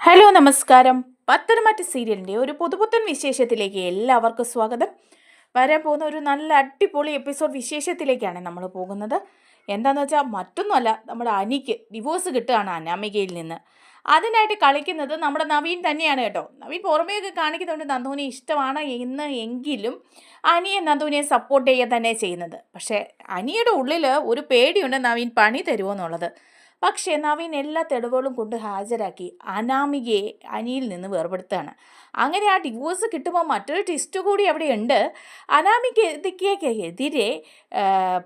Hello നമസ്കാരം. പത്തനംതിട്ട സീരിയലിൻ്റെ ഒരു പുതുപുത്തൻ വിശേഷത്തിലേക്ക് എല്ലാവർക്കും സ്വാഗതം. വരാൻ പോകുന്ന ഒരു നല്ല അടിപൊളി എപ്പിസോഡ് വിശേഷത്തിലേക്കാണ് നമ്മൾ പോകുന്നത്. എന്താണെന്ന് വെച്ചാൽ മറ്റൊന്നുമല്ല, നമ്മുടെ അനിക്ക് ഡിവോഴ്സ് കിട്ടുകയാണ് അനാമികയിൽ നിന്ന്. അതിനായിട്ട് കളിക്കുന്നത് നമ്മുടെ നവീൻ തന്നെയാണ് കേട്ടോ. നവീൻ പുറമേയൊക്കെ കാണിക്കുന്നുണ്ട് നന്ദുവിനെ ഇഷ്ടമാണ് എന്ന്, എങ്കിലും അനിയെ നന്ദുവിനെ സപ്പോർട്ട് ചെയ്യുക തന്നെ ചെയ്യുന്നത്. പക്ഷേ അനിയുടെ ഉള്ളിൽ ഒരു പേടിയുണ്ട്, നവീൻ പണി തരുമോ എന്നുള്ളത്. പക്ഷേ നവീൻ എല്ലാ തെളിവുകളും കൊണ്ട് ഹാജരാക്കി അനാമികയെ അനിയിൽ നിന്ന് വേർപെടുത്തുകയാണ്. അങ്ങനെ ആ ഡിവോഴ്സ് കിട്ടുമ്പോൾ മറ്റൊരു ട്വിസ്റ്റ് കൂടി അവിടെയുണ്ട്. അനാമികയ്ക്കെതിരെ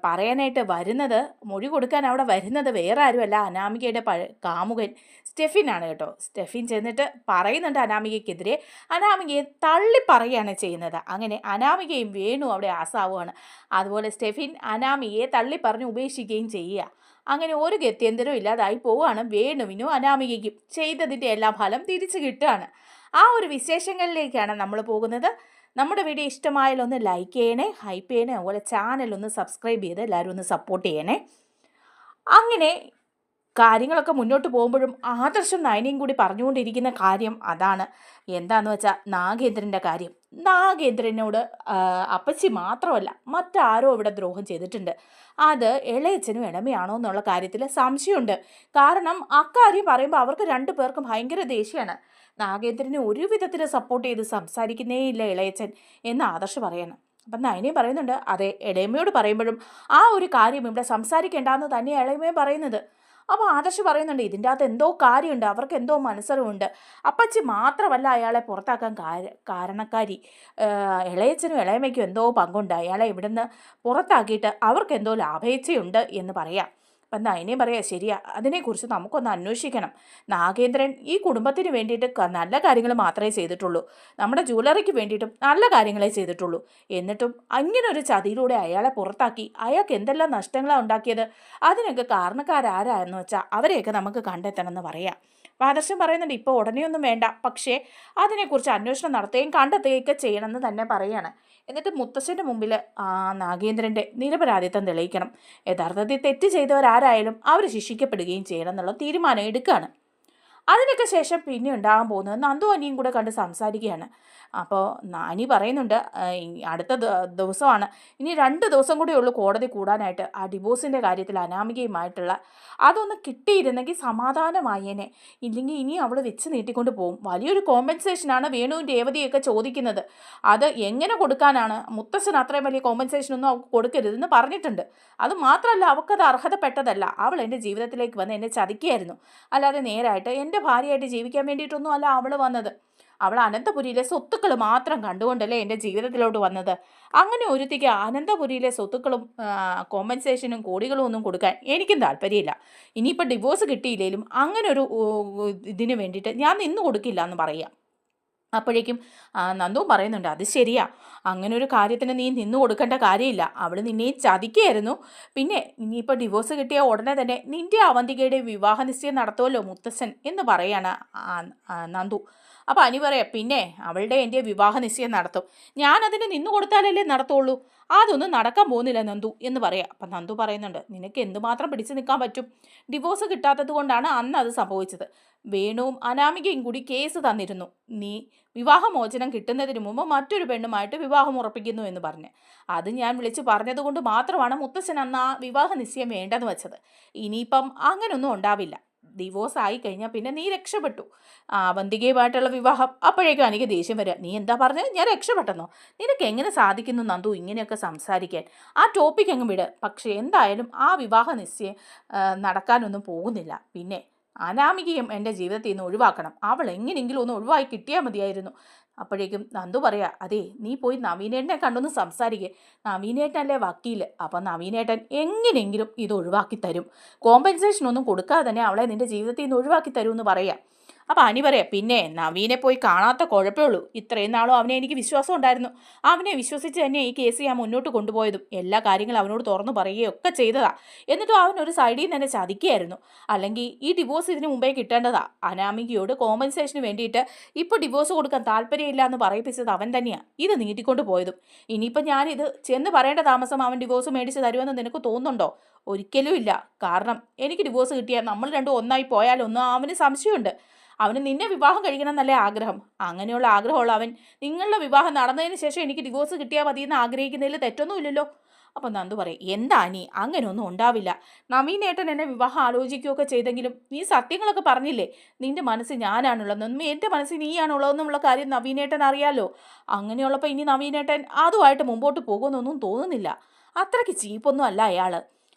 പറയാനായിട്ട് വരുന്നത്, മൊഴി കൊടുക്കാൻ അവിടെ വരുന്നത് വേറെ ആരുമല്ല, അനാമികയുടെ കാമുകൻ സ്റ്റെഫിനാണ് കേട്ടോ. സ്റ്റെഫിൻ ചെന്നിട്ട് പറയുന്നുണ്ട് അനാമികയ്ക്കെതിരെ. അനാമികയെ തള്ളി പറയുകയാണ് ചെയ്യുന്നത്. അങ്ങനെ അനാമികയും വേണു അവിടെ ആസാവുകയാണ്. അതുപോലെ സ്റ്റെഫിൻ അനാമികയെ തള്ളി പറഞ്ഞ് ഉപേക്ഷിക്കുകയും ചെയ്യുക. അങ്ങനെ ഒരു ഗത്യന്തരവും ഇല്ലാതായി പോവുകയാണ് വേണുവിനും അനാമികയ്ക്കും. ചെയ്തതിൻ്റെ എല്ലാ ഫലം തിരിച്ചു കിട്ടുകയാണ്. ആ ഒരു വിശേഷങ്ങളിലേക്കാണ് നമ്മൾ പോകുന്നത്. നമ്മുടെ വീഡിയോ ഇഷ്ടമായാലൊന്ന് ഒന്ന് ലൈക്ക് ചെയ്യണേ, ഹൈപ്പ് ചെയ്യണേ, അതുപോലെ ചാനലൊന്ന് സബ്സ്ക്രൈബ് ചെയ്ത് എല്ലാവരും ഒന്ന് സപ്പോർട്ട് ചെയ്യണേ. അങ്ങനെ കാര്യങ്ങളൊക്കെ മുന്നോട്ട് പോകുമ്പോഴും ആദർശം നയനയും കൂടി പറഞ്ഞുകൊണ്ടിരിക്കുന്ന കാര്യം അതാണ്. എന്താണെന്ന് വെച്ചാൽ നാഗേന്ദ്രൻ്റെ കാര്യം. നാഗേന്ദ്രനോട് അപ്പച്ചി മാത്രമല്ല മറ്റാരോ ഇവിടെ ദ്രോഹം ചെയ്തിട്ടുണ്ട്. അത് ഇളയച്ചനും ഇളമയാണോ എന്നുള്ള കാര്യത്തിൽ സംശയമുണ്ട്. കാരണം അക്കാര്യം പറയുമ്പോൾ അവർക്ക് രണ്ടു പേർക്കും ഭയങ്കര ദേഷ്യമാണ്. നാഗേന്ദ്രനെ ഒരു വിധത്തിൽ സപ്പോർട്ട് ചെയ്ത് സംസാരിക്കുന്നേ ഇല്ല ഇളയച്ചൻ എന്ന് ആദർശ് പറയണം. അപ്പം നയനയും പറയുന്നുണ്ട്, അതെ, ഇളയമയോട് പറയുമ്പോഴും ആ ഒരു കാര്യം ഇവിടെ സംസാരിക്കേണ്ടെന്ന് തന്നെ ഇളയമയും പറയുന്നത്. അപ്പോൾ ആദർശ് പറയുന്നുണ്ട്, ഇതിൻ്റെ അകത്ത് എന്തോ കാര്യമുണ്ട്, അവർക്ക് എന്തോ മനസ്സറിവുണ്ട്. അപ്പച്ചി മാത്രമല്ല അയാളെ പുറത്താക്കാൻ കാരണക്കാരി. ഇളയച്ചനും ഇളയമയ്ക്കും എന്തോ പങ്കുണ്ട്. അയാളെ ഇവിടുന്ന് പുറത്താക്കിയിട്ട് അവർക്ക് എന്തോ ലാഭേച്ഛയുണ്ട് എന്ന് പറയാം. അപ്പം നയനയും പറയാം, ശരിയാ, അതിനെക്കുറിച്ച് നമുക്കൊന്ന് അന്വേഷിക്കണം. നാഗേന്ദ്രൻ ഈ കുടുംബത്തിന് വേണ്ടിയിട്ട് നല്ല കാര്യങ്ങൾ മാത്രമേ ചെയ്തിട്ടുള്ളൂ. നമ്മുടെ ജ്വല്ലറിക്ക് വേണ്ടിയിട്ടും നല്ല കാര്യങ്ങളെ ചെയ്തിട്ടുള്ളൂ. എന്നിട്ടും അങ്ങനെ ഒരു ചതിയിലൂടെ അയാളെ പുറത്താക്കി അയാൾക്ക് എന്തെല്ലാം നഷ്ടങ്ങളാണ് ഉണ്ടാക്കിയത്. അതിനൊക്കെ കാരണക്കാരാരാന്ന് വെച്ചാൽ അവരെയൊക്കെ നമുക്ക് കണ്ടെത്തണം എന്ന് പറയാം. ആദർശം പറയുന്നുണ്ട്, ഇപ്പോൾ ഉടനെയൊന്നും വേണ്ട, പക്ഷേ അതിനെക്കുറിച്ച് അന്വേഷണം നടത്തുകയും കണ്ടെത്തുകയൊക്കെ ചെയ്യണമെന്ന് തന്നെ പറയാണ്. എന്നിട്ട് മുത്തശ്ശൻ്റെ മുമ്പിൽ നാഗേന്ദ്രൻ്റെ നിരപരാധിത്വം തെളിയിക്കണം. യഥാർത്ഥത്തിൽ തെറ്റ് ചെയ്തവരാരായാലും അവർ ശിക്ഷിക്കപ്പെടുകയും ചെയ്യണം എന്നുള്ള തീരുമാനം എടുക്കുകയാണ്. അതിനൊക്കെ ശേഷം പിന്നെ ഉണ്ടാകാൻ പോകുന്നത് നന്ദു അനിയും കൂടെ കണ്ട് സംസാരിക്കുകയാണ്. അപ്പോൾ നാനി പറയുന്നുണ്ട്, അടുത്ത ദിവസമാണ്, ഇനി 2 ദിവസം കൂടെ ഉള്ളൂ കോടതി കൂടാനായിട്ട്. ആ ഡിവോഴ്സിൻ്റെ കാര്യത്തിൽ അനാമികയുമായിട്ടുള്ള അതൊന്ന് കിട്ടിയിരുന്നെങ്കിൽ സമാധാനമായേനെ. ഇല്ലെങ്കിൽ ഇനി അവൾ വെച്ച് നീട്ടിക്കൊണ്ട് പോകും. വലിയൊരു കോമ്പൻസേഷനാണ് വേണുവും രേവതിയൊക്കെ ചോദിക്കുന്നത്. അത് എങ്ങനെ കൊടുക്കാനാണ്? മുത്തശ്ശൻ അത്രയും വലിയ കോമ്പൻസേഷനൊന്നും അവൾക്ക് കൊടുക്കരുതെന്ന് പറഞ്ഞിട്ടുണ്ട്. അത് മാത്രമല്ല, അവൾക്കത് അർഹതപ്പെട്ടതല്ല. അവൾ എൻ്റെ ജീവിതത്തിലേക്ക് വന്ന് എന്നെ ചതിക്കുകയായിരുന്നു. അല്ലാതെ നേരായിട്ട് എൻ്റെ ഭാര്യയായിട്ട് ജീവിക്കാൻ വേണ്ടിയിട്ടൊന്നും അല്ല അവൾ വന്നത്. അവൾ അനന്തപുരിയിലെ സ്വത്തുക്കൾ മാത്രം കണ്ടുകൊണ്ടല്ലേ എൻ്റെ ജീവിതത്തിലോട്ട് വന്നത്. അങ്ങനെ ഒരുത്തിക്ക് അനന്തപുരിയിലെ സ്വത്തുക്കളും കോമ്പൻസേഷനും കോടികളും ഒന്നും കൊടുക്കാൻ എനിക്കും താല്പര്യമില്ല. ഇനിയിപ്പോൾ ഡിവോഴ്സ് കിട്ടിയില്ലെങ്കിലും അങ്ങനെ ഒരു ഇതിന് വേണ്ടിയിട്ട് ഞാൻ നിന്ന് കൊടുക്കില്ല എന്ന് പറയാം. അപ്പോഴേക്കും നന്ദുവും പറയുന്നുണ്ട്, അത് ശരിയാ, അങ്ങനെ ഒരു കാര്യത്തിന് നീ നിന്നു കൊടുക്കേണ്ട കാര്യമില്ല. അവൾ നിന്നെ ചതിക്കുകയായിരുന്നു. പിന്നെ ഇനിയിപ്പോൾ ഡിവോഴ്സ് കിട്ടിയ ഉടനെ തന്നെ നിൻ്റെ അവന്തികയുടെ വിവാഹ നിശ്ചയം നടത്തുമല്ലോ മുത്തശ്ശൻ എന്ന് പറയാണ് നന്ദു. അപ്പോൾ അനി പറയാം, പിന്നെ അവളുടെ എൻ്റെ വിവാഹ നിശ്ചയം നടത്തും, ഞാനതിന് നിന്നു കൊടുത്താലല്ലേ നടത്തുള്ളൂ. അതൊന്നും നടക്കാൻ പോകുന്നില്ല നന്ദു എന്ന് പറയാം. അപ്പം നന്ദു പറയുന്നുണ്ട്, നിനക്ക് എന്തുമാത്രം പിടിച്ചു നിൽക്കാൻ പറ്റും? ഡിവോഴ്സ് കിട്ടാത്തത് കൊണ്ടാണ് അന്ന് അത് സംഭവിച്ചത്. വേണുവും അനാമികയും കൂടി കേസ് തന്നിരുന്നു, നീ വിവാഹമോചനം കിട്ടുന്നതിന് മുമ്പ് മറ്റൊരു പെണ്ണുമായിട്ട് വിവാഹം ഉറപ്പിക്കുന്നു എന്ന് പറഞ്ഞ്. അത് ഞാൻ വിളിച്ച് പറഞ്ഞതുകൊണ്ട് മാത്രമാണ് മുത്തശ്ശൻ അന്ന് ആ വിവാഹ നിശ്ചയം വേണ്ടെന്ന് വെച്ചത്. ഇനിയിപ്പം അങ്ങനൊന്നും ഉണ്ടാവില്ല. ഡിവോഴ്സ് ആയി കഴിഞ്ഞാൽ പിന്നെ നീ രക്ഷപ്പെട്ടു. അവന്തികയുമായിട്ടുള്ള വിവാഹം. അപ്പോഴേക്കും എനിക്ക് ദേഷ്യം വരിക, നീ എന്താ പറഞ്ഞത്, ഞാൻ രക്ഷപ്പെട്ടെന്നോ? നിനക്ക് എങ്ങനെ സാധിക്കുന്നു നന്ദു ഇങ്ങനെയൊക്കെ സംസാരിക്കാൻ? ആ ടോപ്പിക് അങ്ങ് വിട്. പക്ഷേ എന്തായാലും ആ വിവാഹ നിശ്ചയം നടക്കാനൊന്നും പോകുന്നില്ല. പിന്നെ അനാമികയും എൻ്റെ ജീവിതത്തിൽ നിന്ന് ഒഴിവാക്കണം. അവൾ എങ്ങനെയെങ്കിലും ഒന്ന് ഒഴിവായി കിട്ടിയാൽ മതിയായിരുന്നു. അപ്പോഴേക്കും നന്ദു പറയാ, അതെ, നീ പോയി നവീനേട്ടനെ കണ്ടൊന്ന് സംസാരിക്കുക. നവീനേട്ടനല്ലേ വക്കീൽ. അപ്പം നവീനേട്ടൻ എങ്ങനെയെങ്കിലും ഇത് ഒഴിവാക്കി തരും. കോമ്പൻസേഷൻ ഒന്നും കൊടുക്കാതെ തന്നെ അവളെ നിൻ്റെ ജീവിതത്തിൽ നിന്ന് ഒഴിവാക്കി തരുമെന്ന് പറയാം. അപ്പോൾ അനി പറയാം, പിന്നെ നവീനെ പോയി കാണാത്ത കുഴപ്പമേ ഉള്ളൂ. ഇത്രയും നാളും അവനെ എനിക്ക് വിശ്വാസം ഉണ്ടായിരുന്നു. അവനെ വിശ്വസിച്ച് തന്നെ ഈ കേസ് ഞാൻ മുന്നോട്ട് കൊണ്ടുപോയതും എല്ലാ കാര്യങ്ങളും അവനോട് തുറന്നു പറയുകയും ഒക്കെ ചെയ്തതാ. എന്നിട്ടും അവൻ ഒരു സൈഡിൽ നിന്ന് തന്നെ ചതിക്കുകയായിരുന്നു. അല്ലെങ്കിൽ ഈ ഡിവോഴ്സ് ഇതിന് മുമ്പേ കിട്ടേണ്ടതാ. അനാമികയോട് കോമ്പൻസേഷന് വേണ്ടിയിട്ട് ഇപ്പോൾ ഡിവോഴ്സ് കൊടുക്കാൻ താല്പര്യമില്ല എന്ന് പറയിപ്പിച്ചത് അവൻ തന്നെയാണ്. ഇത് നീട്ടിക്കൊണ്ട് പോയതും. ഇനിയിപ്പോൾ ഞാനിത് ചെന്ന് പറയേണ്ട താമസം അവൻ ഡിവോഴ്സ് മേടിച്ച് തരുമെന്ന് നിനക്ക് തോന്നുന്നുണ്ടോ? ഒരിക്കലും ഇല്ല. കാരണം എനിക്ക് ഡിവോഴ്സ് കിട്ടിയാൽ നമ്മൾ രണ്ടും ഒന്നായി പോയാലൊന്നും അവന് സംശയമുണ്ട്. അവന് നിന്നെ വിവാഹം കഴിക്കണം എന്നല്ലേ ആഗ്രഹം. അങ്ങനെയുള്ള ആഗ്രഹമുള്ള അവൻ നിങ്ങളുടെ വിവാഹം നടന്നതിന് ശേഷം എനിക്ക് ഡിവോഴ്സ് കിട്ടിയാൽ മതിയെന്ന് ആഗ്രഹിക്കുന്നതിൽ തെറ്റൊന്നുമില്ലല്ലോ. അപ്പം നന്ദു പറയും, എന്താ നീ, അങ്ങനെയൊന്നും ഉണ്ടാവില്ല. നവീനേട്ടൻ എന്നെ വിവാഹം ആലോചിക്കുകയൊക്കെ ചെയ്തെങ്കിലും നീ സത്യങ്ങളൊക്കെ പറഞ്ഞില്ലേ, നിന്റെ മനസ്സിൽ ഞാനാണുള്ളതെന്നും എൻ്റെ മനസ്സിൽ നീയാണുള്ളതെന്നുള്ള കാര്യം നവീനേട്ടൻ അറിയാലോ. അങ്ങനെയുള്ളപ്പോൾ ഇനി നവീനേട്ടൻ അതുമായിട്ട് മുമ്പോട്ട് പോകുമെന്നൊന്നും തോന്നുന്നില്ല. അത്രയ്ക്ക് ചീപ്പൊന്നും അല്ല അയാൾ.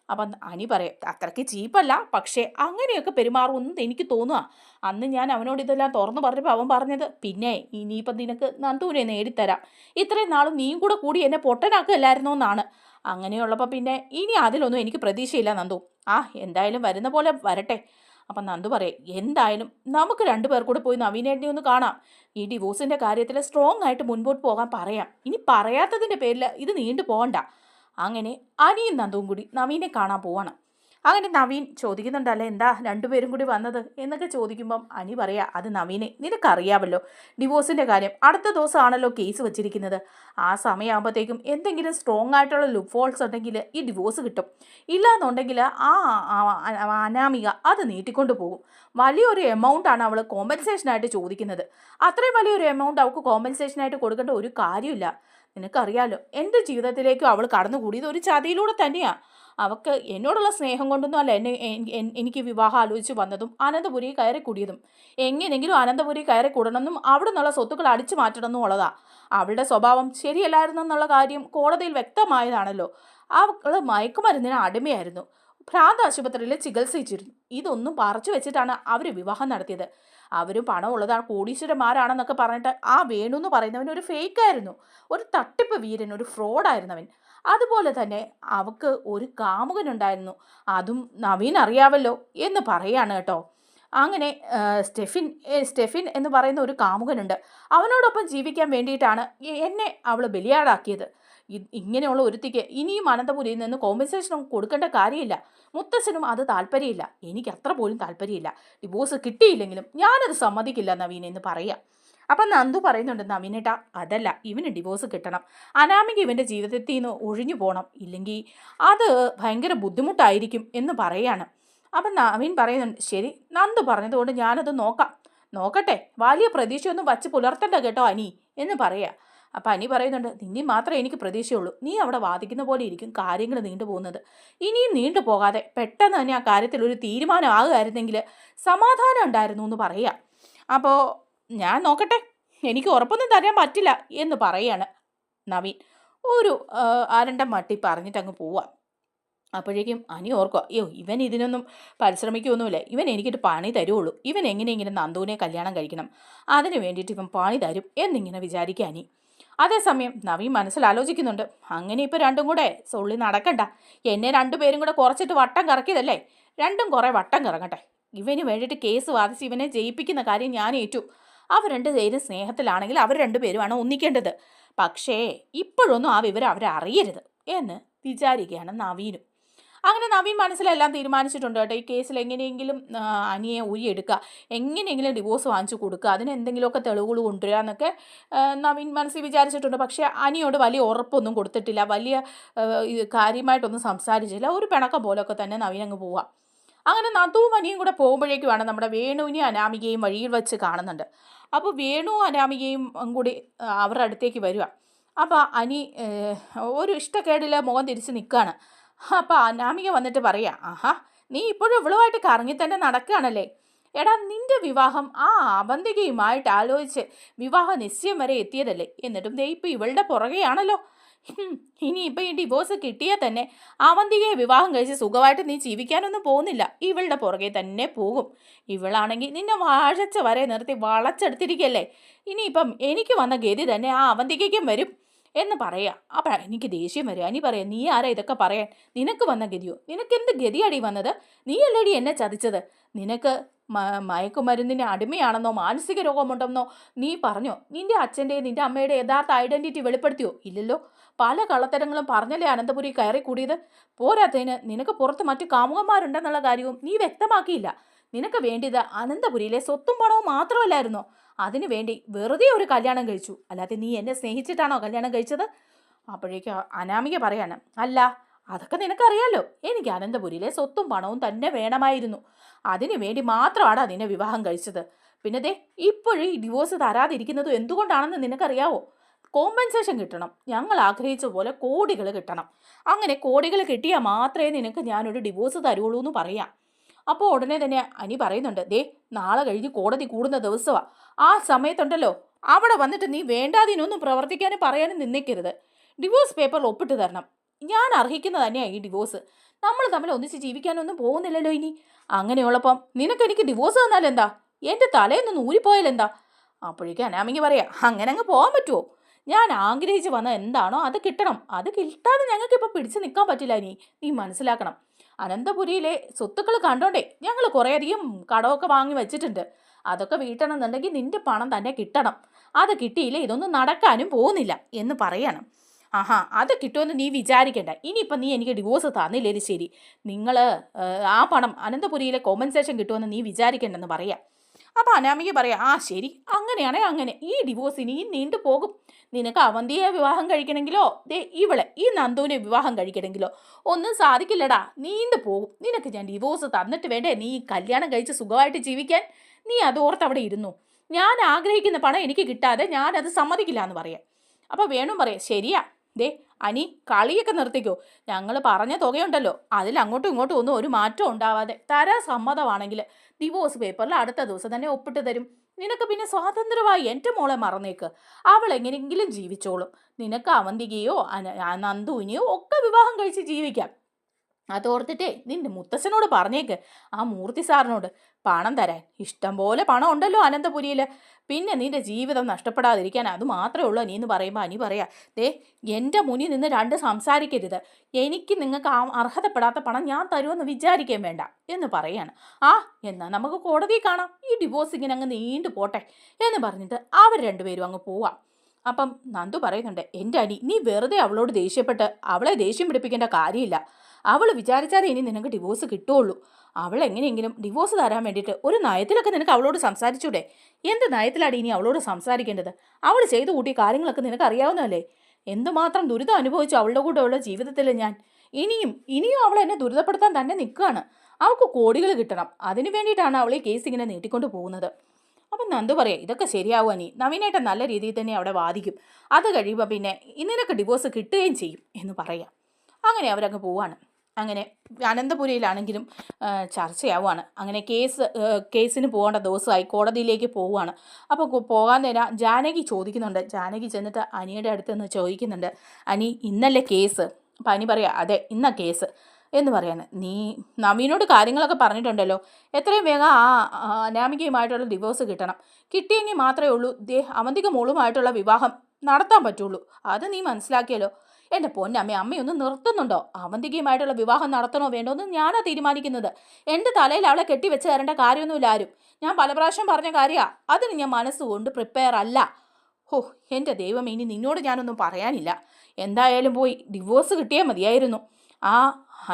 അപ്പം അനി പറയും, അത്രയ്ക്ക് ചീപ്പല്ല, പക്ഷേ അങ്ങനെയൊക്കെ പെരുമാറുമെന്ന് എനിക്ക് തോന്നുക. അന്ന് ഞാൻ അവനോട് ഇതെല്ലാം തുറന്നു പറഞ്ഞപ്പോൾ അവൻ പറഞ്ഞത്, പിന്നെ ഇനിയിപ്പം നിനക്ക് നന്ദുവിനെ നേടിത്തരാം, ഇത്രയും നാളും നീയും കൂടെ കൂടി എന്നെ പൊട്ടനാക്കുകയല്ലായിരുന്നോ എന്നാണ്. അങ്ങനെയുള്ളപ്പോൾ പിന്നെ ഇനി അതിലൊന്നും എനിക്ക് പ്രതീക്ഷയില്ല നന്ദു. എന്തായാലും വരുന്ന പോലെ വരട്ടെ. അപ്പം നന്ദു പറയും, എന്തായാലും നമുക്ക് രണ്ടുപേർ കൂടെ പോയി നവീനേട്ടനെ ഒന്ന് കാണാം. ഈ ഡിവോഴ്സിൻ്റെ കാര്യത്തിൽ സ്ട്രോങ് ആയിട്ട് മുൻപോട്ട് പോകാൻ പറയാം. ഇനി പറയാത്തതിൻ്റെ പേരിൽ ഇത് നീണ്ടു പോകണ്ട. അങ്ങനെ അനിയും നന്ദുവും കൂടി നവീനെ കാണാൻ പോവാണ്. അങ്ങനെ നവീൻ ചോദിക്കുന്നുണ്ടല്ലേ, എന്താ രണ്ടുപേരും കൂടി വന്നത് എന്നൊക്കെ ചോദിക്കുമ്പം അനി പറയാ, അത് നവീനെ നിനക്കറിയാമല്ലോ, ഡിവോഴ്സിൻ്റെ കാര്യം അടുത്ത ദിവസമാണല്ലോ കേസ് വച്ചിരിക്കുന്നത്. ആ സമയമാകുമ്പോഴത്തേക്കും എന്തെങ്കിലും സ്ട്രോങ് ആയിട്ടുള്ള ലുക്ക് ഫോൾസ് ഉണ്ടെങ്കിൽ ഈ ഡിവോഴ്സ് കിട്ടും. ഇല്ലാന്നുണ്ടെങ്കിൽ അനാമിക അത് നീട്ടിക്കൊണ്ട് പോകും. വലിയൊരു എമൗണ്ടാണ് അവൾ കോമ്പൻസേഷനായിട്ട് ചോദിക്കുന്നത്. അത്രയും വലിയൊരു എമൗണ്ട് അവൾക്ക് കോമ്പൻസേഷനായിട്ട് കൊടുക്കേണ്ട ഒരു കാര്യമില്ല. നിനക്കറിയാലോ, എൻ്റെ ജീവിതത്തിലേക്കും അവൾ കടന്നുകൂടിയത് ഒരു ചതിയിലൂടെ തന്നെയാണ്. അവൾക്ക് എന്നോടുള്ള സ്നേഹം കൊണ്ടൊന്നും അല്ല എനിക്ക് വിവാഹം ആലോചിച്ച് വന്നതും അനന്തപുരി കയറി കൂടിയതും. എങ്ങനെയെങ്കിലും അനന്തപുരി കയറി കൂടണമെന്നും അവിടെ നിന്നുള്ള സ്വത്തുക്കൾ അടിച്ചു മാറ്റണമെന്നും ഉള്ളതാ. അവളുടെ സ്വഭാവം ശരിയല്ലായിരുന്നു എന്നുള്ള കാര്യം കോടതിയിൽ വ്യക്തമായതാണല്ലോ. അവൾ മയക്കുമരുന്നിന് അടിമയായിരുന്നു, ഭ്രാന്ത് ആശുപത്രിയിൽ ചികിത്സിച്ചിരുന്നു. ഇതൊന്നും പറിച്ചു വെച്ചിട്ടാണ് അവർ വിവാഹം നടത്തിയത്. അവരും പണമുള്ളതാണ്, കോടീശ്വരന്മാരാണെന്നൊക്കെ പറഞ്ഞിട്ട് ആ വേണു എന്ന് പറയുന്നവൻ ഒരു ഫേക്കായിരുന്നു, ഒരു തട്ടിപ്പ് വീരൻ, ഒരു ഫ്രോഡായിരുന്നവൻ. അതുപോലെ തന്നെ അവൾക്ക് ഒരു കാമുകനുണ്ടായിരുന്നു, അതും നവീൻ അറിയാവല്ലോ എന്ന് പറയാണ് കേട്ടോ. അങ്ങനെ സ്റ്റെഫിൻ എന്ന് പറയുന്ന ഒരു കാമുകനുണ്ട്. അവനോടൊപ്പം ജീവിക്കാൻ വേണ്ടിയിട്ടാണ് എന്നെ അവൾ ബലിയാടാക്കിയത്. ഇങ്ങനെയുള്ള ഒരുത്തിക്ക് ഇനിയും അനന്തപുരിയിൽ നിന്ന് കോമ്പൻസേഷൻ കൊടുക്കേണ്ട കാര്യമില്ല. മുത്തശ്ശനും അത് താല്പര്യമില്ല, എനിക്ക് അത്ര പോലും താല്പര്യമില്ല. ഡിവോഴ്സ് കിട്ടിയില്ലെങ്കിലും ഞാനത് സമ്മതിക്കില്ല നവീൻ എന്ന് പറയാം. അപ്പം നന്ദു പറയുന്നുണ്ട്, നവീനേട്ടാ അതല്ല, ഇവന് ഡിവോഴ്സ് കിട്ടണം. അനാമിക ഇവൻ്റെ ജീവിതത്തിൽ നിന്ന് ഒഴിഞ്ഞു പോകണം, ഇല്ലെങ്കിൽ അത് ഭയങ്കര ബുദ്ധിമുട്ടായിരിക്കും എന്ന് പറയാണ്. അപ്പം നവീൻ പറയുന്നുണ്ട്, ശരി, നന്ദു പറഞ്ഞതുകൊണ്ട് ഞാനത് നോക്കട്ടെ, വലിയ പ്രതീക്ഷയൊന്നും വച്ച് പുലർത്തണ്ട കേട്ടോ അനി എന്ന് പറയാം. അപ്പം അനി പറയുന്നുണ്ട്, നിന്നെ മാത്രമേ എനിക്ക് പ്രതീക്ഷയുള്ളൂ. നീ അവിടെ വാദിക്കുന്ന പോലെ ഇരിക്കും കാര്യങ്ങൾ നീണ്ടുപോകുന്നത്. ഇനിയും നീണ്ടു പോകാതെ പെട്ടെന്ന് തന്നെ ആ കാര്യത്തിൽ ഒരു തീരുമാനം ആകുമായിരുന്നെങ്കിൽ സമാധാനം ഉണ്ടായിരുന്നു എന്ന് പറയാം. അപ്പോൾ ഞാൻ നോക്കട്ടെ, എനിക്ക് ഉറപ്പൊന്നും തരാൻ പറ്റില്ല എന്ന് പറയാണ് നവീൻ. ഒരു അരണ്ടം മട്ടി പറഞ്ഞിട്ട് അങ്ങ് പോവാം. അപ്പോഴേക്കും അനി ഓർക്കുക, അയ്യോ ഇവൻ ഇതിനൊന്നും പരിശ്രമിക്കുമൊന്നുമില്ല, ഇവൻ എനിക്കൊരു പണി തരുള്ളൂ, ഇവൻ എങ്ങനെയെങ്കിലും നന്ദുവിനെ കല്യാണം കഴിക്കണം, അതിന് വേണ്ടിയിട്ട് ഇവൻ പണി തരും എന്നിങ്ങനെ വിചാരിക്കുക അനി. അതേസമയം നവീൻ മനസ്സിലാലോചിക്കുന്നുണ്ട്, അങ്ങനെ ഇപ്പോൾ രണ്ടും കൂടെ സൊള്ളി നടക്കണ്ട. എന്നെ രണ്ടുപേരും കൂടെ കുറച്ചിട്ട് വട്ടം കറക്കിയതല്ലേ, രണ്ടും കുറേ വട്ടം കറങ്ങട്ടെ. ഇവന് വേണ്ടിയിട്ട് കേസ് വാദിച്ച് ഇവനെ ജയിപ്പിക്കുന്ന കാര്യം ഞാൻ ഏറ്റു. അവർ രണ്ടുപേരും സ്നേഹത്തിലാണെങ്കിൽ അവർ രണ്ടുപേരുമാണ് ഒന്നിക്കേണ്ടത്. പക്ഷേ ഇപ്പോഴൊന്നും ആ വിവരം അവരറിയരുത് എന്ന് വിചാരിക്കുകയാണ് നവീനും. അങ്ങനെ നവീൻ മനസ്സിലെല്ലാം തീരുമാനിച്ചിട്ടുണ്ട് കേട്ടോ. ഈ കേസിൽ എങ്ങനെയെങ്കിലും അനിയെ ഊരിയെടുക്കുക, എങ്ങനെയെങ്കിലും ഡിവോഴ്സ് വാങ്ങിച്ചു കൊടുക്കുക, അതിന് എന്തെങ്കിലുമൊക്കെ തെളിവുകൾ കൊണ്ടുവരിക എന്നൊക്കെ നവീൻ മനസ്സിൽ വിചാരിച്ചിട്ടുണ്ട്. പക്ഷേ അനിയോട് വലിയ ഉറപ്പൊന്നും കൊടുത്തിട്ടില്ല, വലിയ കാര്യമായിട്ടൊന്നും സംസാരിച്ചില്ല. ഒരു പിണക്കം പോലൊക്കെ തന്നെ നവീൻ അങ്ങ് പോവാം. അങ്ങനെ നന്ദുവും അനിയും കൂടെ പോകുമ്പോഴേക്കുമാണ് നമ്മുടെ വേണുവിനെയും അനാമികയും വഴിയിൽ വെച്ച് കാണുന്നുണ്ട്. അപ്പോൾ വേണുവും അനാമികയും കൂടി അവരുടെ അടുത്തേക്ക് വരിക. അപ്പോൾ അനി ഒരു ഇഷ്ടക്കേടിൽ മുഖം തിരിച്ച് നിൽക്കുകയാണ്. അപ്പോൾ അനാമിക വന്നിട്ട് പറയാ, ആഹാ നീ ഇപ്പോഴും ഇവളുമായിട്ട് കറങ്ങി തന്നെ നടക്കുകയാണല്ലേ. എടാ നിന്റെ വിവാഹം ആ അവന്തികയുമായിട്ട് ആലോചിച്ച് വിവാഹ നിശ്ചയം വരെ എത്തിയതല്ലേ, എന്നിട്ടും ദേ ഇപ്പോൾ ഇവളുടെ പുറകെയാണല്ലോ. ഇനിയിപ്പോൾ ഈ ഡിവോഴ്സ് കിട്ടിയാൽ തന്നെ അവന്തികയെ വിവാഹം കഴിച്ച് സുഖമായിട്ട് നീ ജീവിക്കാനൊന്നും പോകുന്നില്ല, ഇവളുടെ പുറകെ തന്നെ പോകും. ഇവളാണെങ്കിൽ നിന്നെ വാഴച്ച വരെ നിർത്തി വളച്ചെടുത്തിരിക്കല്ലേ. ഇനിയിപ്പം എനിക്ക് വന്ന ഗതി തന്നെ ആ അവന്തികയ്ക്കും വരും എന്ന് പറയാം. അപ്പം എനിക്ക് ദേഷ്യം വരിക. അനി പറയാം, നീ ആരാ ഇതൊക്കെ പറയാൻ, നിനക്ക് വന്ന ഗതിയോ, നിനക്കെന്ത് ഗതിയാടി വന്നത്, നീയല്ലേടി എന്നെ ചതിച്ചത്. നിനക്ക് മയക്കുമരുന്നിന് അടിമയാണെന്നോ മാനസിക രോഗമുണ്ടെന്നോ നീ പറഞ്ഞോ, നിന്റെ അച്ഛൻ്റെ നിന്റെ അമ്മയുടെ യഥാർത്ഥ ഐഡൻറ്റിറ്റി വെളിപ്പെടുത്തിയോ? ഇല്ലല്ലോ. പല കള്ളത്തരങ്ങളും പറഞ്ഞല്ലേ അനന്തപുരി കയറി കൂടിയത്. പോരാത്തതിന് നിനക്ക് പുറത്ത് മറ്റു കാമുകന്മാരുണ്ടെന്നുള്ള കാര്യവും നീ വ്യക്തമാക്കിയില്ല. നിനക്ക് വേണ്ടിയത് അനന്തപുരിയിലെ സ്വത്തും പണവും മാത്രമല്ലായിരുന്നോ? അതിനു വേണ്ടി വെറുതെ ഒരു കല്യാണം കഴിച്ചു, അല്ലാതെ നീ എന്നെ സ്നേഹിച്ചിട്ടാണോ കല്യാണം കഴിച്ചത്? അപ്പോഴേക്കും അനാമിക പറയാണ്, അല്ല അതൊക്കെ നിനക്കറിയാലോ, എനിക്ക് അനന്തപുരിയിലെ സ്വത്തും പണവും തന്നെ വേണമായിരുന്നു, അതിനു വേണ്ടി മാത്രമാണ് നിന്നെ വിവാഹം കഴിച്ചത്. പിന്നെ ദേ ഇപ്പോഴും ഈ ഡിവോഴ്സ് തരാതിരിക്കുന്നത് എന്തുകൊണ്ടാണെന്ന് നിനക്കറിയാവോ? കോമ്പൻസേഷൻ കിട്ടണം. ഞങ്ങൾ ആഗ്രഹിച്ച പോലെ കോടികൾ കിട്ടണം. അങ്ങനെ കോടികൾ കിട്ടിയാൽ മാത്രമേ നിനക്ക് ഞാനൊരു ഡിവോഴ്സ് തരുള്ളൂ എന്ന് പറയാം. അപ്പോൾ ഉടനെ തന്നെ അനി പറയുന്നുണ്ട്, ദേ നാളെ കഴിഞ്ഞ് കോടതി കൂടുന്ന ദിവസമാണ്. ആ സമയത്തുണ്ടല്ലോ അവിടെ വന്നിട്ട് നീ വേണ്ടാതിനൊന്നും പ്രവർത്തിക്കാനും പറയാനും നിന്നേക്കരുത്. ഡിവോഴ്സ് പേപ്പറിൽ ഒപ്പിട്ട് തരണം. ഞാൻ അർഹിക്കുന്നത് തന്നെയാണ് ഈ ഡിവോഴ്സ്. നമ്മൾ തമ്മിൽ ഒന്നിച്ച് ജീവിക്കാനൊന്നും പോകുന്നില്ലല്ലോ ഇനി. അങ്ങനെയുള്ളപ്പം നിനക്കെനിക്ക് ഡിവോഴ്സ് തന്നാലെന്താ? എൻ്റെ തലേന്നൊന്ന് ഊരിപ്പോയാലെന്താ? അപ്പോഴേക്കും അനാമിക പറയാം, അങ്ങനെ അങ്ങ് പോകാൻ പറ്റുമോ? ഞാൻ ആഗ്രഹിച്ച് വന്ന എന്താണോ അത് കിട്ടണം. അത് കിട്ടാതെ ഞങ്ങൾക്ക് ഇപ്പം പിടിച്ചു നിൽക്കാൻ പറ്റില്ല. നീ മനസ്സിലാക്കണം. അനന്തപുരിയിലെ സ്വത്തുക്കൾ കണ്ടോണ്ടേ ഞങ്ങൾ കുറേയധികം കടമൊക്കെ വാങ്ങി വെച്ചിട്ടുണ്ട്. അതൊക്കെ വീട്ടണം എന്നുണ്ടെങ്കിൽ നിന്റെ പണം തന്നെ കിട്ടണം. അത് കിട്ടിയില്ലേ ഇതൊന്നും നടക്കാനും പോകുന്നില്ല എന്ന് പറയണം. ആഹാ, അത് കിട്ടുമെന്ന് നീ വിചാരിക്കേണ്ട. ഇനിയിപ്പം നീ എനിക്ക് ഡിവോഴ്സ് തന്നില്ലേലും ശരി, നിങ്ങൾ ആ പണം അനന്തപുരിയിലെ കോമ്പൻസേഷൻ കിട്ടുമെന്ന് നീ വിചാരിക്കേണ്ടെന്ന് പറയാം. അപ്പോൾ അനാമിക പറയാം, ആ ശരി, അങ്ങനെയാണെങ്കിൽ അങ്ങനെ. ഈ ഡിവോഴ്സ് ഇനിയും നീണ്ടു പോകും. നിനക്ക് അവന്തിയെ വിവാഹം കഴിക്കണമെങ്കിലോ ഇവളെ ഈ നന്ദുവിനെ വിവാഹം കഴിക്കണമെങ്കിലോ ഒന്നും സാധിക്കില്ലടാ, നീണ്ടു പോകും. നിനക്ക് ഞാൻ ഡിവോഴ്സ് തന്നിട്ട് വേണ്ടേ നീ കല്യാണം കഴിച്ച് സുഖമായിട്ട് ജീവിക്കാൻ? നീ അതോർത്ത് അവിടെ ഇരുന്നു. ഞാൻ ആഗ്രഹിക്കുന്ന പണം എനിക്ക് കിട്ടാതെ ഞാനത് സമ്മതിക്കില്ല എന്ന് പറയാം. അപ്പോൾ വേണു പറയാം, ശരിയാ, ദേ അനി കളിയൊക്കെ നിർത്തിക്കോ. ഞങ്ങൾ പറഞ്ഞ തുകയുണ്ടല്ലോ അതിൽ അങ്ങോട്ടും ഇങ്ങോട്ടും ഒന്നും ഒരു മാറ്റം ഉണ്ടാവാതെ തരാൻ സമ്മതമാണെങ്കിൽ ഡിവോഴ്സ് പേപ്പറിൽ അടുത്ത ദിവസം തന്നെ ഒപ്പിട്ട് തരും. നിനക്ക് പിന്നെ സ്വാതന്ത്ര്യമായി എൻ്റെ മോളെ മറന്നേക്ക്. അവൾ എങ്ങനെയെങ്കിലും ജീവിച്ചോളും. നിനക്ക് അവന്തികയോ നന്ദുവിനെയോ ഒക്കെ വിവാഹം കഴിച്ച് ജീവിക്കാം. അതോർത്തിട്ടേ നിന്റെ മുത്തച്ഛനോട് പറഞ്ഞേക്ക്, ആ മൂർത്തി സാറിനോട് പണം തരാൻ. ഇഷ്ടം പോലെ പണം ഉണ്ടല്ലോ അനന്തപുരിയിൽ. പിന്നെ നിന്റെ ജീവിതം നഷ്ടപ്പെടാതിരിക്കാൻ അത് മാത്രമേ ഉള്ളൂ നീ എന്ന് പറയുമ്പോൾ അനി പറയാം, ദേ എൻ്റെ മുന്നിൽ നിന്ന് രണ്ട് സംസാരിക്കരുത്. എനിക്ക് നിങ്ങൾക്ക് അർഹതപ്പെടാത്ത പണം ഞാൻ തരുമെന്ന് വിചാരിക്കാൻ വേണ്ട എന്ന് പറയാണ്. ആ എന്നാൽ നമുക്ക് കോടതിയിൽ കാണാം. ഈ ഡിവോഴ്സ് ഇങ്ങനെ അങ്ങ് നീണ്ടു പോട്ടെ എന്ന് പറഞ്ഞിട്ട് അവർ രണ്ടുപേരും അങ്ങ് പോവാം. അപ്പം നന്ദു പറയുന്നുണ്ട്, എൻ്റെ അനി നീ വെറുതെ അവളോട് ദേഷ്യപ്പെട്ട് അവളെ ദേഷ്യം പിടിപ്പിക്കേണ്ട കാര്യമില്ല. അവൾ വിചാരിച്ചാലേ ഇനി നിനക്ക് ഡിവോഴ്സ് കിട്ടുള്ളൂ. അവൾ എങ്ങനെയെങ്കിലും ഡിവോഴ്സ് തരാൻ വേണ്ടിയിട്ട് ഒരു നയത്തിലൊക്കെ നിനക്ക് അവളോട് സംസാരിച്ചൂടെ? എന്ത് നയത്തിലാണ് ഇനി അവളോട് സംസാരിക്കേണ്ടത്? അവൾ ചെയ്തു കൂട്ടിയ കാര്യങ്ങളൊക്കെ നിനക്ക് അറിയാവുന്നതല്ലേ? എന്തുമാത്രം ദുരിതം അനുഭവിച്ചു അവളുടെ കൂടെയുള്ള ജീവിതത്തിൽ ഞാൻ. ഇനിയും അവൾ എന്നെ ദുരിതപ്പെടുത്താൻ തന്നെ നിൽക്കുകയാണ്. അവൾക്ക് കോടികൾ കിട്ടണം. അതിനു വേണ്ടിയിട്ടാണ് അവൾ ഈ കേസ് ഇങ്ങനെ നീട്ടിക്കൊണ്ട് പോകുന്നത്. അപ്പം നന്ദു പറയാം, ഇതൊക്കെ ശരിയാവുക നീ നവീനായിട്ട് നല്ല രീതിയിൽ തന്നെ അവിടെ വാദിക്കും. അത് കഴിയുമ്പോൾ പിന്നെ നിനക്ക് ഡിവോഴ്സ് കിട്ടുകയും ചെയ്യും എന്ന് പറയാം. അങ്ങനെ അവരങ്ങ് പോവാണ്. അങ്ങനെ അനന്തപുരിയിലാണെങ്കിലും ചർച്ചയാവുകയാണ്. അങ്ങനെ കേസിന് പോകേണ്ട ദിവസമായി കോടതിയിലേക്ക് പോവുകയാണ്. അപ്പോൾ പോകാൻ നേരം ജാനകി ചോദിക്കുന്നുണ്ട്. ജാനകി ചെന്നിട്ട് അനിയുടെ അടുത്ത് നിന്ന് ചോദിക്കുന്നുണ്ട്, അനി ഇന്നല്ലേ കേസ്? അപ്പം അനി പറയാം, അതെ ഇന്ന കേസ് എന്ന് പറയാണ്. നീ നവീനോട് കാര്യങ്ങളൊക്കെ പറഞ്ഞിട്ടുണ്ടല്ലോ. എത്രയും വേഗം ആ അനാമികയുമായിട്ടുള്ള ഡിവോഴ്സ് കിട്ടണം. കിട്ടിയെങ്കിൽ മാത്രമേ ഉള്ളൂ അവന്തിക മോളുമായിട്ടുള്ള വിവാഹം നടത്താൻ പറ്റുള്ളൂ. അത് നീ മനസ്സിലാക്കിയല്ലോ. എൻ്റെ പൊന്നമ്മ, അമ്മയൊന്ന് നിർത്തുന്നുണ്ടോ? അവന്തികയുമായിട്ടുള്ള വിവാഹം നടത്തണോ വേണ്ടോ എന്ന് ഞാനാ തീരുമാനിക്കുന്നത്. എൻ്റെ തലയിൽ അവളെ കെട്ടിവെച്ച് തരേണ്ട കാര്യമൊന്നുമില്ല ആരും. ഞാൻ പല പ്രാവശ്യം പറഞ്ഞ കാര്യമാണ്. അതിന് ഞാൻ മനസ്സുകൊണ്ട് പ്രിപ്പയർ അല്ല. ഹോ എൻ്റെ ദൈവം, ഇനി നിന്നോട് ഞാനൊന്നും പറയാനില്ല. എന്തായാലും പോയി ഡിവോഴ്സ് കിട്ടിയാൽ മതിയായിരുന്നു. ആ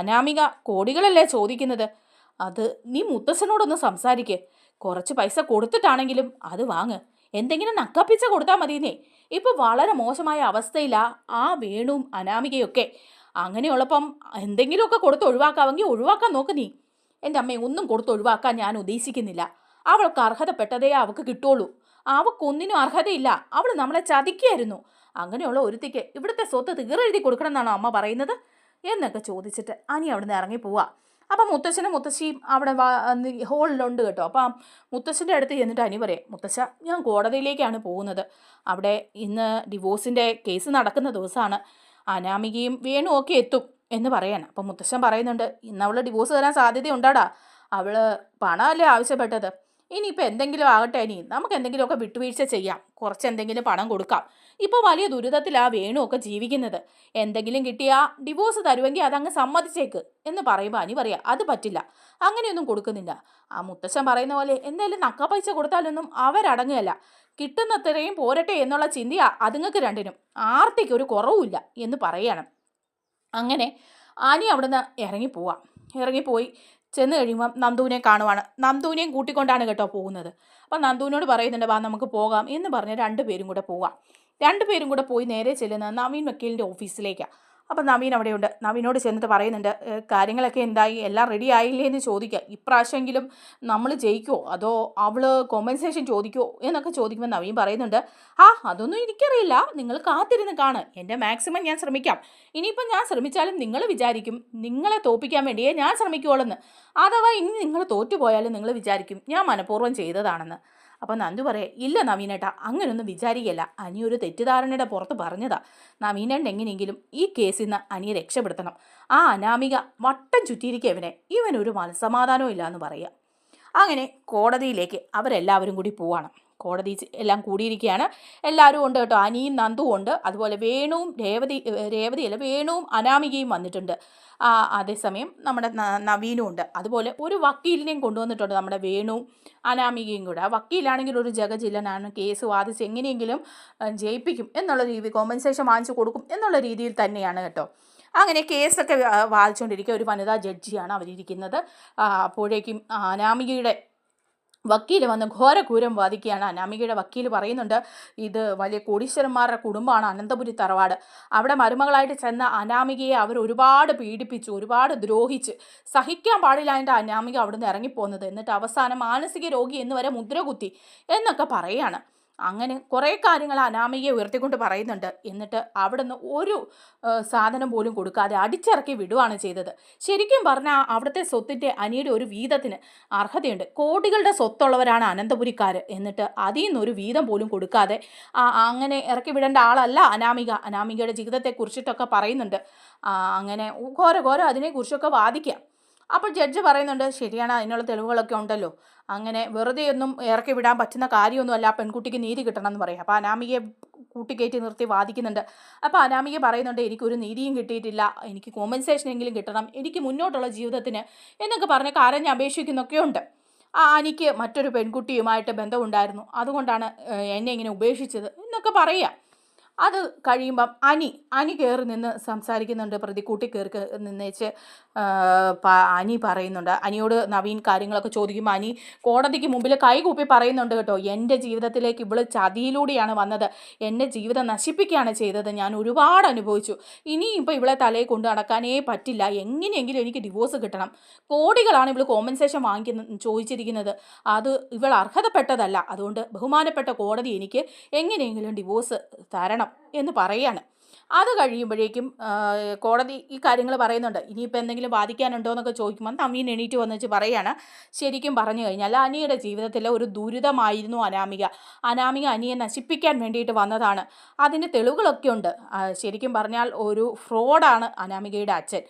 അനാമിക കോടികളല്ലേ ചോദിക്കുന്നത്. അത് നീ മുത്തശ്ശനോടൊന്ന് സംസാരിക്ക്. കുറച്ച് പൈസ കൊടുത്തിട്ടാണെങ്കിലും അത് വാങ്ങ്. എന്തെങ്കിലും നക്കപ്പിച്ച കൊടുത്താൽ മതിയെന്നേ. ഇപ്പോൾ വളരെ മോശമായ അവസ്ഥയിലാണ് ആ വേണുവും അനാമികയൊക്കെ. അങ്ങനെയുള്ളപ്പം എന്തെങ്കിലുമൊക്കെ കൊടുത്ത് ഒഴിവാക്കാമെങ്കിൽ ഒഴിവാക്കാൻ നോക്ക് നീ. എൻ്റെ അമ്മയെ ഒന്നും കൊടുത്ത് ഒഴിവാക്കാൻ ഞാൻ ഉദ്ദേശിക്കുന്നില്ല. അവൾക്ക് അർഹതപ്പെട്ടതേ അവൾക്ക് കിട്ടുള്ളൂ. അവൾക്കൊന്നിനും അർഹതയില്ല. അവൾ നമ്മളെ ചതിക്കുകയായിരുന്നു. അങ്ങനെയുള്ള ഒരുത്തിക്ക് ഇവിടുത്തെ സ്വത്ത് തീരെഴുതി കൊടുക്കണം എന്നാണോ അമ്മ പറയുന്നത് എന്നൊക്കെ ചോദിച്ചിട്ട് അനി അവിടെ നിന്ന് ഇറങ്ങി പോവാ. അപ്പം മുത്തശ്ശനും മുത്തശ്ശിയും അവിടെ ഹോളിലുണ്ട് കേട്ടോ. അപ്പം മുത്തശ്ശൻ്റെ അടുത്ത് ചെന്നിട്ട് അനി പറയാം, മുത്തശ്ശ ഞാൻ കോടതിയിലേക്കാണ് പോകുന്നത്. അവിടെ ഇന്ന് ഡിവോഴ്സിൻ്റെ കേസ് നടക്കുന്ന ദിവസമാണ്. അനാമികയും വേണും ഒക്കെ എത്തും എന്ന് പറയാൻ. അപ്പം മുത്തശ്ശൻ പറയുന്നുണ്ട്, ഇന്ന് അവൾ ഡിവോഴ്സ് തരാൻ സാധ്യതയുണ്ടാടാ. അവൾ പണമല്ലേ ആവശ്യപ്പെട്ടത്. ഇനിയിപ്പോൾ എന്തെങ്കിലും ആകട്ടെ, ഇനി നമുക്ക് എന്തെങ്കിലുമൊക്കെ വിട്ടുവീഴ്ച ചെയ്യാം. കുറച്ച് എന്തെങ്കിലും പണം കൊടുക്കാം. ഇപ്പോൾ വലിയ ദുരിതത്തിലാണ് വേണുമൊക്കെ ജീവിക്കുന്നത്. എന്തെങ്കിലും കിട്ടിയാൽ ഡിവോഴ്സ് തരുമെങ്കിൽ അതങ്ങ് സമ്മതിച്ചേക്ക് എന്ന് പറയുമ്പോൾ അനി പറയാം, അത് പറ്റില്ല, അങ്ങനെയൊന്നും കൊടുക്കുന്നില്ല. ആ മുത്തശ്ശൻ പറയുന്ന പോലെ എന്തായാലും നക്ക പൈസ കൊടുത്താലൊന്നും അവരടങ്ങുകയല്ല. കിട്ടുന്നത്രയും പോരട്ടെ എന്നുള്ള ചിന്തയാ അതുങ്ങൾക്ക് രണ്ടിനും. ആർത്തിക്ക് ഒരു കുറവുമില്ല എന്ന് പറയണം. അങ്ങനെ അനി അവിടുന്ന് ഇറങ്ങിപ്പോയി ചെന്ന് കഴിയുമ്പം നന്ദുവിനെ കാണുവാണ്. നന്ദുവിനെയും കൂട്ടിക്കൊണ്ടാണ് കേട്ടോ പോകുന്നത്. അപ്പം നന്ദുവിനോട് പറയുന്നുണ്ട്, വാ നമുക്ക് പോകാം എന്ന് പറഞ്ഞ് രണ്ടുപേരും കൂടെ പോവാം. രണ്ടുപേരും കൂടെ പോയി നേരെ ചെല്ലുന്ന നവീൻ വക്കീലിൻ്റെ ഓഫീസിലേക്കാണ്. അപ്പം നവീൻ അവിടെയുണ്ട്. നവീനോട് ചെന്നിട്ട് പറയുന്നുണ്ട്, കാര്യങ്ങളൊക്കെ എന്തായി, എല്ലാം റെഡി ആയില്ലേ എന്ന് ചോദിക്കുക. ഇപ്രാവശ്യമെങ്കിലും നമ്മൾ ജയിക്കുമോ അതോ അവൾ കോമ്പൻസേഷൻ ചോദിക്കുമോ എന്നൊക്കെ ചോദിക്കുമ്പോൾ നവീൻ പറയുന്നുണ്ട്, അതൊന്നും എനിക്കറിയില്ല, നിങ്ങൾ കാത്തിരുന്ന് കാണ്, എൻ്റെ മാക്സിമം ഞാൻ ശ്രമിക്കാം. ഇനിയിപ്പം ഞാൻ ശ്രമിച്ചാലും നിങ്ങൾ വിചാരിക്കും നിങ്ങളെ തോൽപ്പിക്കാൻ വേണ്ടിയേ ഞാൻ ശ്രമിക്കുള്ളൂ. അഥവാ ഇനി നിങ്ങൾ തോറ്റുപോയാലും നിങ്ങൾ വിചാരിക്കും ഞാൻ മനഃപൂർവ്വം ചെയ്തതാണെന്ന്. അപ്പോൾ നന്ദു പറയേ, ഇല്ല നവീനേട്ടാ, അങ്ങനെയൊന്നും വിചാരിക്കല്ല, അനി ഒരു തെറ്റിദ്ധാരണയുടെ പുറത്ത് പറഞ്ഞതാ. നവീനേട്ടൻ എങ്ങനെയെങ്കിലും ഈ കേസിൽ നിന്ന് അനിയെ രക്ഷപ്പെടുത്തണം. ആ അനാമിക വട്ടം ചുറ്റിയിരിക്കുക ഇവനൊരു മനസ്സമാധാനവും ഇല്ല എന്ന് പറയുക. അങ്ങനെ കോടതിയിലേക്ക് അവരെല്ലാവരും കൂടി പോവാണ്. കോടതി എല്ലാം കൂടിയിരിക്കുകയാണ്. എല്ലാവരും ഉണ്ട് കേട്ടോ. അനിയും നന്ദുവും ഉണ്ട്. അതുപോലെ വേണുവും രേവതിയല്ല, വേണുവും അനാമികയും വന്നിട്ടുണ്ട്. അതേസമയം നമ്മുടെ നവീനും ഉണ്ട്. അതുപോലെ ഒരു വക്കീലിനെയും കൊണ്ടുവന്നിട്ടുണ്ട്, നമ്മുടെ വേണുവും അനാമികയും കൂടെ. ആ വക്കീലാണെങ്കിൽ ഒരു ജഗജില്ലനാണ്, കേസ് വാദിച്ച് എങ്ങനെയെങ്കിലും ജയിപ്പിക്കും എന്നുള്ള രീതി, കോമ്പൻസേഷൻ വാങ്ങിച്ചു കൊടുക്കും എന്നുള്ള രീതിയിൽ തന്നെയാണ് കേട്ടോ. അങ്ങനെ കേസൊക്കെ വാദിച്ചുകൊണ്ടിരിക്കുക. ഒരു വനിതാ ജഡ്ജിയാണ് അവരിയ്ക്കുന്നത്. അപ്പോഴേക്കും അനാമികയുടെ വക്കീൽ വന്ന് ഘോരഘൂരം വാദിക്കുകയാണ്. അനാമികയുടെ വക്കീൽ പറയുന്നുണ്ട്, ഇത് വലിയ കോടീശ്വരന്മാരുടെ കുടുംബമാണ് അനന്തപുരി തറവാട്. അവിടെ മരുമകളായിട്ട് ചെന്ന അനാമികയെ അവർ ഒരുപാട് പീഡിപ്പിച്ചു, ഒരുപാട് ദ്രോഹിച്ച്, സഹിക്കാൻ പാടില്ലായിട്ട് അനാമിക അവിടുന്ന് ഇറങ്ങിപ്പോകുന്നത്. എന്നിട്ട് അവസാനം മാനസിക രോഗി എന്ന് വരെ മുദ്രകുത്തി എന്നൊക്കെ പറയുകയാണ്. അങ്ങനെ കുറേ കാര്യങ്ങൾ അനാമികയെ ഉയർത്തിക്കൊണ്ട് പറയുന്നുണ്ട്. എന്നിട്ട് അവിടുന്ന് ഒരു സാധനം പോലും കൊടുക്കാതെ അടിച്ചിറക്കി വിടുകയാണ് ചെയ്തത്. ശരിക്കും പറഞ്ഞാൽ അവിടുത്തെ സ്വത്തിൻ്റെ അനിയുടെ ഒരു വീതത്തിന് അർഹതയുണ്ട്. കോടികളുടെ സ്വത്തുള്ളവരാണ് അനന്തപുരിക്കാർ. എന്നിട്ട് അതിൽ നിന്നൊരു വീതം പോലും കൊടുക്കാതെ അങ്ങനെ ഇറക്കി വിടേണ്ട ആളല്ല അനാമിക. അനാമികയുടെ ജീവിതത്തെക്കുറിച്ചിട്ടൊക്കെ പറയുന്നുണ്ട്. അങ്ങനെ ഘോരം അതിനെക്കുറിച്ചൊക്കെ വാദിക്കാം. അപ്പോൾ ജഡ്ജ് പറയുന്നുണ്ട്, ശരിയാണ്, അതിനുള്ള തെളിവുകളൊക്കെ ഉണ്ടല്ലോ, അങ്ങനെ വെറുതെ ഒന്നും ഇറക്കി വിടാൻ പറ്റുന്ന കാര്യമൊന്നുമല്ല, ആ പെൺകുട്ടിക്ക് നീതി കിട്ടണം എന്ന് പറയും. അപ്പോൾ അനാമികയെ കൂട്ടിക്കയറ്റി നിർത്തി വാദിക്കുന്നുണ്ട്. അപ്പോൾ അനാമിക പറയുന്നുണ്ട്, എനിക്കൊരു നീതിയും കിട്ടിയിട്ടില്ല, എനിക്ക് കോമ്പൻസേഷനെങ്കിലും കിട്ടണം, എനിക്ക് മുന്നോട്ടുള്ള ജീവിതത്തിന് എന്നൊക്കെ പറഞ്ഞ് കരഞ്ഞ് അപേക്ഷിക്കുന്നൊക്കെ ഉണ്ട്. എനിക്ക് മറ്റൊരു പെൺകുട്ടിയുമായിട്ട് ബന്ധമുണ്ടായിരുന്നു, അതുകൊണ്ടാണ് എന്നെ ഇങ്ങനെ ഉപേക്ഷിച്ചത് എന്നൊക്കെ പറയുക. അത് കഴിയുമ്പം അനി കയറി നിന്ന് സംസാരിക്കുന്നുണ്ട്. പ്രതി കൂട്ടി കയറി നിന്നേച്ച് അനി പറയുന്നുണ്ട്. അനിയോട് നവീൻ കാര്യങ്ങളൊക്കെ ചോദിക്കുമ്പോൾ അനി കോടതിക്ക് മുമ്പിൽ കൈകൂപ്പി പറയുന്നുണ്ട് കേട്ടോ, എൻ്റെ ജീവിതത്തിലേക്ക് ഇവള് ചതിയിലൂടെയാണ് വന്നത്, എൻ്റെ ജീവിതം നശിപ്പിക്കുകയാണ് ചെയ്തത്, ഞാൻ ഒരുപാട് അനുഭവിച്ചു, ഇനിയിപ്പോൾ ഇവളെ തലയിൽ കൊണ്ട് നടക്കാനേ പറ്റില്ല, എങ്ങനെയെങ്കിലും എനിക്ക് ഡിവോഴ്സ് കിട്ടണം, കോടികളാണ് ഇവൾ കോമ്പൻസേഷൻ ചോദിച്ചിരിക്കുന്നത്, അത് ഇവൾ അർഹതപ്പെട്ടതല്ല, അതുകൊണ്ട് ബഹുമാനപ്പെട്ട കോടതി എനിക്ക് എങ്ങനെയെങ്കിലും ഡിവോഴ്സ് തരണം എന്ന് പറയാണ്. അത് കഴിയുമ്പോഴേക്കും കോടതി ഈ കാര്യങ്ങൾ പറയുന്നുണ്ട്. ഇനിയിപ്പോൾ എന്തെങ്കിലും ബാധിക്കാനുണ്ടോ എന്നൊക്കെ ചോദിക്കുമ്പോൾ നവീൻ എണീറ്റ് വന്നിച്ച് പറയാണ്, ശരിക്കും പറഞ്ഞു കഴിഞ്ഞാൽ അനിയുടെ ജീവിതത്തിലെ ഒരു ദുരിതമായിരുന്നു അനാമിക അനിയെ നശിപ്പിക്കാൻ വേണ്ടിയിട്ട് വന്നതാണ്, അതിന് തെളിവുകളൊക്കെ ഉണ്ട്. ശരിക്കും പറഞ്ഞാൽ ഒരു ഫ്രോഡാണ് അനാമികയുടെ അച്ഛൻ.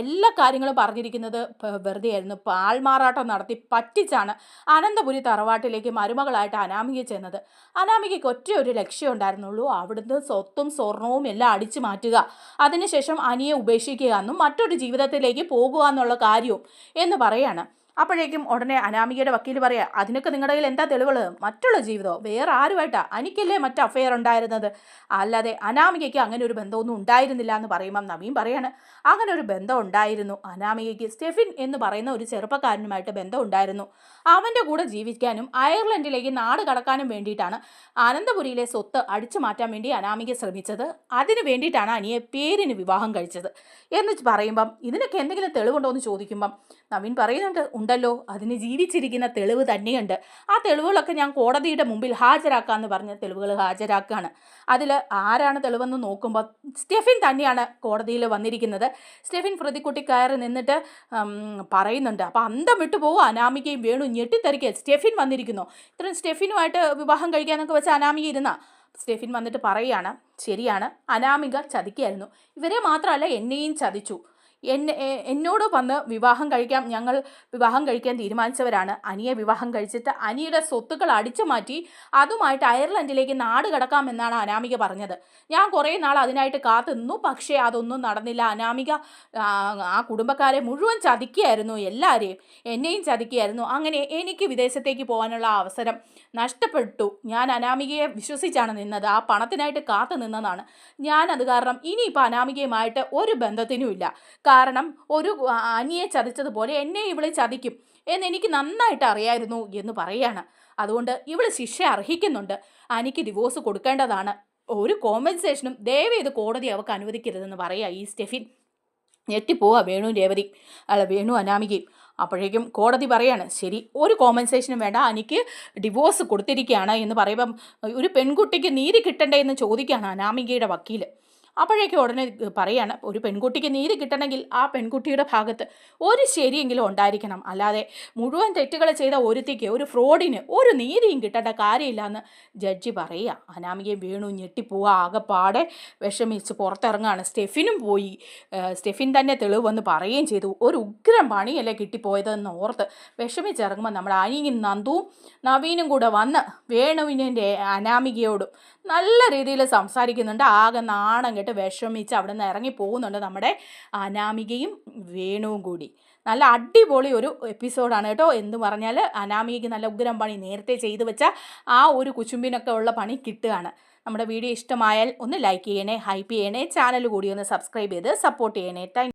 എല്ലാ കാര്യങ്ങളും പറഞ്ഞിരിക്കുന്നത് വെറുതെ ആയിരുന്നു. പാൽമാറാട്ടം നടത്തി പറ്റിച്ചാണ് അനന്തപുരി തറവാട്ടിലേക്ക് മരുമകളായിട്ട് അനാമിക ചെന്നത്. അനാമികയ്ക്ക് ഒറ്റ ഒരു ലക്ഷ്യം ഉണ്ടായിരുന്നുള്ളൂ, അവിടുന്ന് സ്വത്തും സ്വർണവും എല്ലാം അടിച്ചു മാറ്റുക, അതിനുശേഷം അനിയെ ഉപേക്ഷിക്കുക എന്നും മറ്റൊരു ജീവിതത്തിലേക്ക് പോകുക എന്നുള്ള കാര്യവും എന്ന് പറയാണ്. അപ്പോഴേക്കും ഉടനെ അനാമികയുടെ വക്കീൽ പറയാ, അതിനൊക്കെ നിങ്ങളുടെ കയ്യിൽ എന്താ തെളിവുകൾ, മറ്റുള്ള ജീവിതമോ, വേറെ ആരുമായിട്ടാ, എനിക്കല്ലേ മറ്റ് അഫെയർ ഉണ്ടായിരുന്നത്, അല്ലാതെ അനാമികയ്ക്ക് അങ്ങനെ ഒരു ബന്ധമൊന്നും ഉണ്ടായിരുന്നില്ല എന്ന് പറയുമ്പം നവീൻ പറയാണ്, അങ്ങനെ ഒരു ബന്ധം ഉണ്ടായിരുന്നു, അനാമികയ്ക്ക് സ്റ്റെഫിൻ എന്ന് പറയുന്ന ഒരു ചെറുപ്പക്കാരനുമായിട്ട് ബന്ധം ഉണ്ടായിരുന്നു, അവൻ്റെ കൂടെ ജീവിക്കാനും അയർലൻഡിലേക്ക് നാട് കടക്കാനും വേണ്ടിയിട്ടാണ് അനന്തപുരിയിലെ സ്വത്ത് അടിച്ചു മാറ്റാൻ വേണ്ടി അനാമിക ശ്രമിച്ചത്, അതിന് വേണ്ടിയിട്ടാണ് അനിയെ പേരിന് വിവാഹം കഴിച്ചത് എന്ന് പറയുമ്പം ഇതിനൊക്കെ എന്തെങ്കിലും തെളിവുണ്ടോ എന്ന് ചോദിക്കുമ്പം നവീൻ പറയുന്നുണ്ട്, ഉണ്ടല്ലോ, അതിന് ജീവിച്ചിരിക്കുന്ന തെളിവ് തന്നെയുണ്ട്, ആ തെളിവുകളൊക്കെ ഞാൻ കോടതിയുടെ മുമ്പിൽ ഹാജരാക്കാമെന്ന് പറഞ്ഞ് തെളിവുകൾ ഹാജരാക്കുകയാണ്. അതിൽ ആരാണ് തെളിവെന്ന് നോക്കുമ്പോൾ സ്റ്റെഫിൻ തന്നെയാണ് കോടതിയിൽ വന്നിരിക്കുന്നത്. സ്റ്റെഫിൻ പ്രതിക്കുട്ടി കയറി നിന്നിട്ട് പറയുന്നുണ്ട്. അപ്പോൾ അന്തം വിട്ടു പോകും. അനാമികയും വേണു ഞെട്ടിത്തെറിക്കുക, സ്റ്റെഫിൻ വന്നിരിക്കുന്നു, ഇത്രയും സ്റ്റെഫിനുമായിട്ട് വിവാഹം കഴിക്കാന്നൊക്കെ വെച്ച് അനാമിക ഇരുന്ന സ്റ്റെഫിൻ വന്നിട്ട് പറയുകയാണ്, ശരിയാണ്, അനാമിക ചതിക്കുകയായിരുന്നു, ഇവരെ മാത്രമല്ല എന്നെയും ചതിച്ചു, എന്നോട് വന്ന് വിവാഹം കഴിക്കാം, ഞങ്ങൾ വിവാഹം കഴിക്കാൻ തീരുമാനിച്ചവരാണ്, അനിയെ വിവാഹം കഴിച്ചിട്ട് അനിയുടെ സ്വത്തുക്കൾ അടിച്ചു മാറ്റി അതുമായിട്ട് അയർലൻഡിലേക്ക് നാട് കടക്കാമെന്നാണ് അനാമിക പറഞ്ഞത്. ഞാൻ കുറേ നാൾ അതിനായിട്ട് കാത്തു നിന്നു, പക്ഷേ അതൊന്നും നടന്നില്ല. അനാമിക ആ കുടുംബക്കാരെ മുഴുവൻ ചതിക്കുകയായിരുന്നു, എല്ലാവരെയും, എന്നെയും ചതിക്കുകയായിരുന്നു. അങ്ങനെ എനിക്ക് വിദേശത്തേക്ക് പോകാനുള്ള അവസരം നഷ്ടപ്പെട്ടു. ഞാൻ അനാമികയെ വിശ്വസിച്ചാണ് നിന്നത്, ആ പണത്തിനായിട്ട് കാത്തു നിന്നതാണ് ഞാൻ. അത് കാരണം ഇനിയിപ്പോൾ അനാമികയുമായിട്ട് ഒരു ബന്ധത്തിനുമില്ല. കാരണം ഒരു അനിയെ ചതിച്ചതുപോലെ എന്നെ ഇവളെ ചതിക്കും എന്നെനിക്ക് നന്നായിട്ട് അറിയായിരുന്നു എന്ന് പറയാണ്. അതുകൊണ്ട് ഇവൾ ശിക്ഷ അർഹിക്കുന്നുണ്ട്, അനിക്ക് ഡിവോഴ്സ് കൊടുക്കേണ്ടതാണ് ഒരു കോമ്പൻസേഷനും ദയവേത് കോടതി അവൾക്ക് അനുവദിക്കരുതെന്ന് പറയുക ഈ സ്റ്റെഫിൻ. ഞെട്ടിപ്പോവാ വേണു രേവതി, വേണു അനാമികയും. അപ്പോഴേക്കും കോടതി പറയാണ്, ശരി, ഒരു കോമ്പൻസേഷനും വേണ്ട, എനിക്ക് ഡിവോഴ്സ് കൊടുത്തിരിക്കുകയാണ് എന്ന് പറയുമ്പം ഒരു പെൺകുട്ടിക്ക് നീതി കിട്ടണ്ടേ എന്ന് ചോദിക്കുകയാണ് അനാമികയുടെ വക്കീൽ. അപ്പോഴേക്കും ഉടനെ പറയാണ്, ഒരു പെൺകുട്ടിക്ക് നീതി കിട്ടണമെങ്കിൽ ആ പെൺകുട്ടിയുടെ ഭാഗത്ത് ഒരു ശരിയെങ്കിലും ഉണ്ടായിരിക്കണം, അല്ലാതെ മുഴുവൻ തെറ്റുകൾ ചെയ്ത ഒരുത്തിക്ക്, ഒരു ഫ്രോഡിന് ഒരു നീതിയും കിട്ടേണ്ട കാര്യമില്ല എന്ന് ജഡ്ജി പറയുക. അനാമികയും വീണു ഞെട്ടിപ്പോവുക, ആകെപ്പാടെ വിഷമിച്ച് പുറത്തിറങ്ങുകയാണ്. സ്റ്റെഫിനും പോയി. സ്റ്റെഫിൻ തന്നെ തെളിവ് വന്ന് പറയുകയും ചെയ്തു. ഒരു ഉഗ്രം പണിയല്ലേ കിട്ടിപ്പോയതെന്ന് ഓർത്ത് വിഷമിച്ചിറങ്ങുമ്പോൾ നമ്മുടെ അനിയും നന്ദുവും നവീനും കൂടെ വന്ന് വേണുവിനെ അനാമികയോടും നല്ല രീതിയിൽ സംസാരിക്കുന്നുണ്ട്. ആകെ നാണം കെട്ട് വിഷമിച്ച് അവിടെ നിന്ന് ഇറങ്ങി പോകുന്നുണ്ട് നമ്മുടെ അനാമികയും വേണുവും കൂടി. നല്ല അടിപൊളി ഒരു എപ്പിസോഡാണ് കേട്ടോ. എന്ന് പറഞ്ഞാൽ അനാമികയ്ക്ക് നല്ല ഉഗ്രം പണി നേരത്തെ ചെയ്തു വെച്ച ആ ഒരു കുശുമ്പിനൊക്കെ ഉള്ള പണി കിട്ടുകയാണ്. നമ്മുടെ വീഡിയോ ഇഷ്ടമായാൽ ഒന്ന് ലൈക്ക് ചെയ്യണേ, ഹൈപ്പ് ചെയ്യണേ, ചാനൽ കൂടി ഒന്ന് സബ്സ്ക്രൈബ് ചെയ്ത് സപ്പോർട്ട് ചെയ്യണേ. താങ്ക്